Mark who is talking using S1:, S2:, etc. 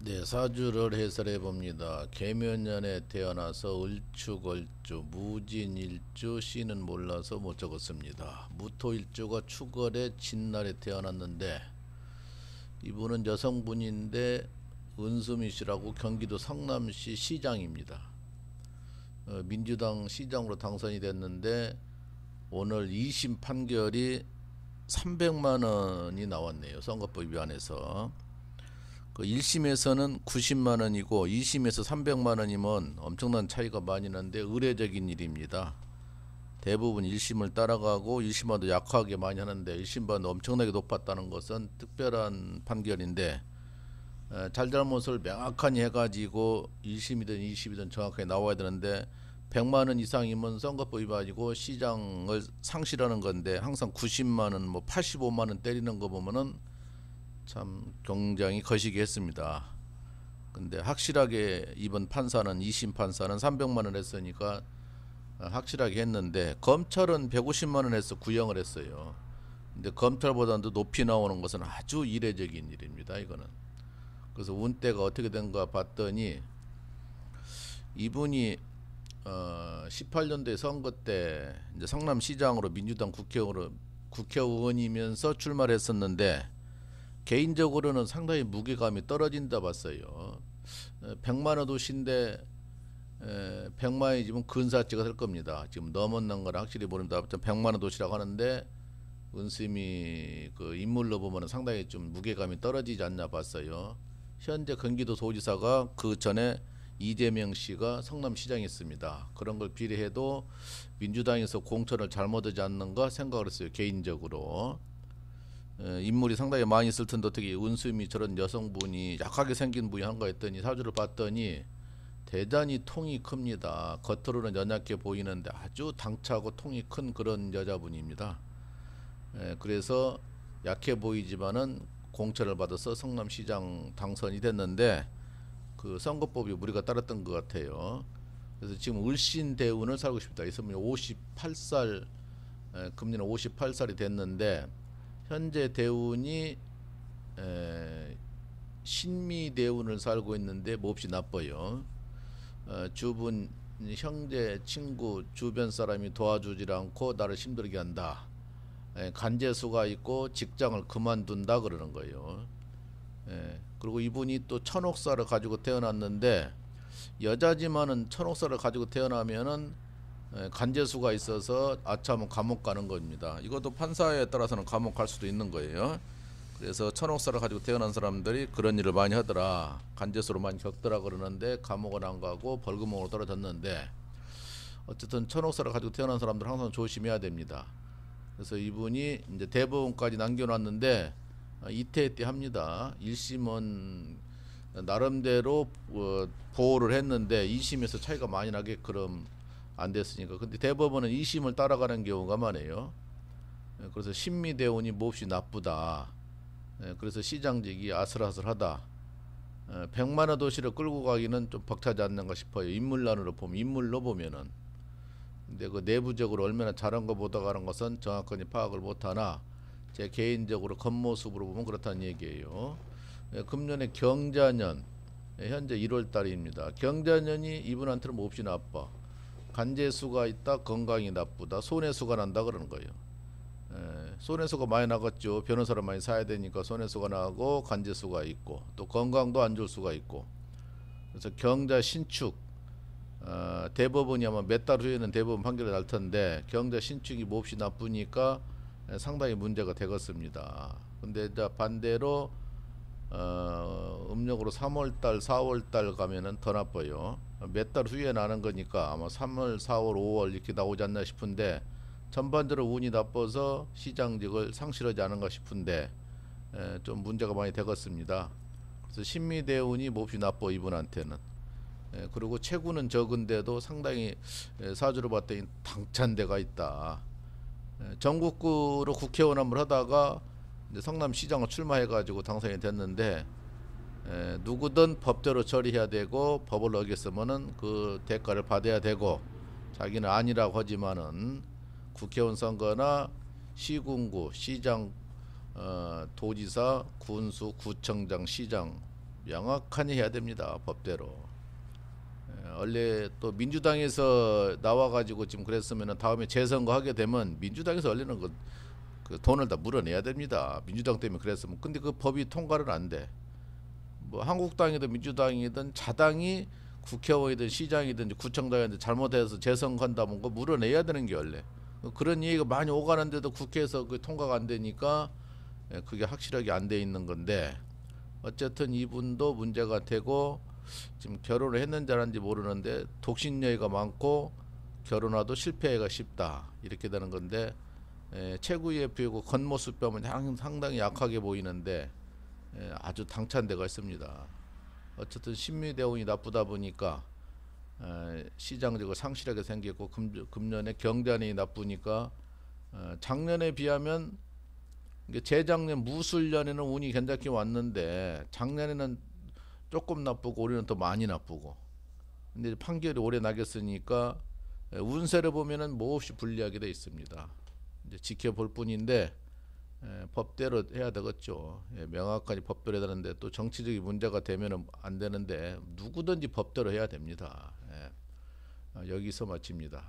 S1: 네, 사주를 해설해 봅니다. 계면년에 태어나서 을축월주, 무진일주, 씨는 몰라서 못 적었습니다. 무토일주가 축월의 진날에 태어났는데 이분은 여성분인데 은수미씨라고 경기도 성남시 시장입니다. 민주당 시장으로 당선이 됐는데 오늘 2심 판결이 300만 원이 나왔네요. 선거법 위반해서. 그 1심에서는 90만 원이고 2심에서 300만 원이면 엄청난 차이가 많이 나는데 의례적인 일입니다. 대부분 1심을 따라가고 1심보다 약하게 많이 하는데 1심보다 엄청나게 높았다는 것은 특별한 판결인데 잘잘못을 명확하게 해가지고 1심이든 2심이든 정확하게 나와야 되는데 100만 원 이상이면 선거법 위반이고 시장을 상실하는 건데 항상 90만 원, 뭐 85만 원 때리는 거 보면은 참 굉장히 거시기 했습니다. 근데 확실하게 이번 판사는 2심 판사는 300만 원 했으니까 확실하게 했는데 검찰은 150만 원 해서 구형을 했어요. 근데 검찰보다도 높이 나오는 것은 아주 이례적인 일입니다. 이거는. 그래서 운때가 어떻게 된가 봤더니 이분이 18년도에 선거 때 이제 성남시장으로 민주당 국회의원이면서 출마를 했었는데 개인적으로는 상당히 무게감이 떨어진다 봤어요. 100만 원 도시인데 100만 원이지만 근사치가 될 겁니다. 지금 넘었는 건 확실히 모릅니다. 100만 원 도시라고 하는데 은심이 그 인물로 보면 상당히 좀 무게감이 떨어지지 않나 봤어요. 현재 경기도소지사가 그 전에 이재명 씨가 성남시장이었습니다. 그런 걸 비례해도 민주당에서 공천을 잘못하지 않는가 생각을 했어요. 개인적으로. 인물이 상당히 많이 있을 텐데 어떻게 은수미 저런 여성분이 약하게 생긴 분이 한가 했더니 사주를 봤더니 대단히 통이 큽니다. 겉으로는 연약해 보이는데 아주 당차고 통이 큰 그런 여자분입니다. 그래서 약해 보이지만은 공천을 받아서 성남시장 당선이 됐는데 그 선거법이 우리가 따랐던 것 같아요. 그래서 지금 을신 대운을 살고 싶다. 이 사람이 58살, 금년에 58살이 됐는데 현재 대운이 신미 대운을 살고 있는데 몹시 나빠요. 주분 형제 친구 주변 사람이 도와주질 않고 나를 힘들게 한다. 간재수가 있고 직장을 그만둔다 그러는 거예요. 그리고 이분이 또 천옥사를 가지고 태어났는데 여자지만은 천옥사를 가지고 태어나면은 간재수가 있어서 아차하면 감옥 가는 겁니다. 이것도 판사에 따라서는 감옥 갈 수도 있는 거예요. 그래서 천옥사를 가지고 태어난 사람들이 그런 일을 많이 하더라. 간재수로 많이 겪더라 그러는데 감옥은 안 가고 벌금으로 떨어졌는데 어쨌든 천옥사를 가지고 태어난 사람들 항상 조심해야 됩니다. 그래서 이분이 이제 대법원까지 남겨놨는데 이태에 합니다. 1심은 나름대로 보호를 했는데 2심에서 차이가 많이 나게 그럼 안 됐으니까. 근데 대법원은 2심을 따라가는 경우가 많아요. 그래서 신미대운이 몹시 나쁘다. 그래서 시장직이 아슬아슬하다. 100만 원 도시를 끌고 가기는 좀 벅차지 않는가 싶어요. 인물로 보면은. 근데 그 내부적으로 얼마나 잘한 거 보다가는 것은 정확하게 파악을 못하나 제 개인적으로 겉모습으로 보면 그렇다는 얘기예요. 금년에 경자년 현재 1월 달입니다. 경자년이 이분한테는 몹시 나빠. 간재수가 있다, 건강이 나쁘다, 손해수가 난다 그러는 거예요. 손해수가 많이 나갔죠. 변호사를 많이 사야 되니까 손해수가 나고 간재수가 있고 또 건강도 안 좋을 수가 있고. 그래서 경자 신축 대법원이 아마 몇 달 후에는 대법원 판결이 날 텐데 경자 신축이 몹시 나쁘니까 상당히 문제가 되겠습니다. 근데 이제 반대로 음력으로 3월달, 4월달 가면은 더 나빠요. 몇 달 후에 나는 거니까 아마 3월, 4월, 5월 이렇게 나오지 않나 싶은데 전반적으로 운이 나빠서 시장직을 상실하지 않은가 싶은데 좀 문제가 많이 되겠습니다. 그래서 신미대운이 몹시 나빠 이분한테는. 그리고 체구는 적은데도 상당히 사주를 봤더니 당찬 데가 있다. 전국구로 국회의원 한번 하다가 이제 성남시장을 출마해가지고 당선이 됐는데 누구든 법대로 처리해야 되고 법을 어겼으면은 그 대가를 받아야 되고 자기는 아니라고 하지만은 국회의원 선거나 시군구, 시장, 도지사, 군수, 구청장, 시장 명확하게 해야 됩니다. 법대로. 원래 또 민주당에서 나와가지고 지금 그랬으면 다음에 재선거 하게 되면 민주당에서 원래는 그 돈을 다 물어내야 됩니다. 민주당 때문에 그랬으면. 근데 그 법이 통과를 안 돼. 뭐 한국당이든 민주당이든 자당이 국회의원이든 시장이든 구청장이든 잘못해서 재선거한다면 거 물어내야 되는 게 원래. 그런 얘기가 많이 오가는데도 국회에서 그 통과가 안 되니까 그게 확실하게 안 돼 있는 건데, 어쨌든 이분도 문제가 되고 지금 결혼을 했는지 안 했는지 모르는데 독신녀가 많고 결혼화도 실패가 쉽다 이렇게 되는 건데, 최고위에 비하고 겉모습 보면 상당히 약하게 보이는데 아주 당찬데가 있습니다. 어쨌든 신미대운이 나쁘다 보니까 시장적으로 상실하게 생겼고, 금년에 경단이 나쁘니까 작년에 비하면 재작년 무술년에는 운이 괜찮게 왔는데 작년에는 조금 나쁘고 올해는 더 많이 나쁘고, 근데 판결이 오래 나겠으니까 운세를 보면은 몹시 불리하게 돼 있습니다. 이제 지켜볼 뿐인데 법대로 해야 되겠죠. 명확하게 법대로 해야 되는데 또 정치적인 문제가 되면은 안 되는데 누구든지 법대로 해야 됩니다. 여기서 마칩니다.